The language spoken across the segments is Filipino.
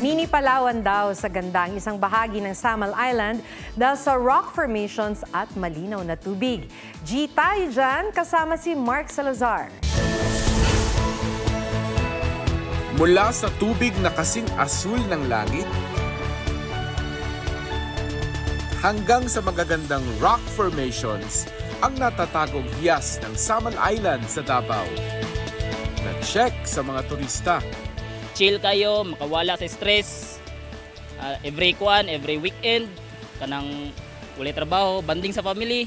Mini Palawan daw sa gandang isang bahagi ng Samal Island dahil sa rock formations at malinaw na tubig. G tayo dyan, kasama si Mark Salazar. Mula sa tubig na kasing asul ng langit, hanggang sa magagandang rock formations ang natatagong hiyas ng Samal Island sa Davao. Na-check sa mga turista. Chill kayo, makawala sa stress. Every weekend, kanang ulit trabaho, banding sa family.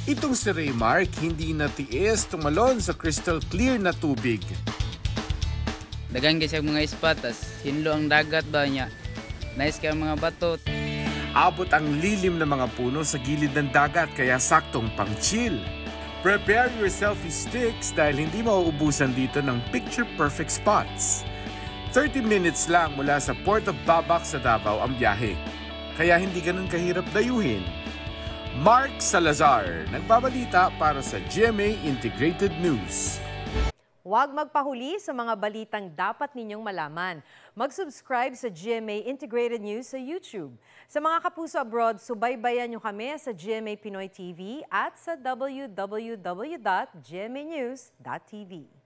Itong si Ray Mark hindi natiis tumalon sa crystal clear na tubig. Dagan kasi mga spot, tas hinlo ang dagat ba niya. Nice kaya mga bato. Abot ang lilim ng mga puno sa gilid ng dagat kaya saktong pang-chill. Prepare your selfie sticks dahil hindi mauubusan dito ng picture-perfect spots. 30 minutes lang mula sa Port of Babac sa Davao ang biyahe. Kaya hindi ganun kahirap dayuhin. Mark Salazar, nagbabalita para sa GMA Integrated News. Huwag magpahuli sa mga balitang dapat ninyong malaman. Mag-subscribe sa GMA Integrated News sa YouTube. Sa mga kapuso abroad, subaybayan nyo kami sa GMA Pinoy TV at sa www.gmanews.tv.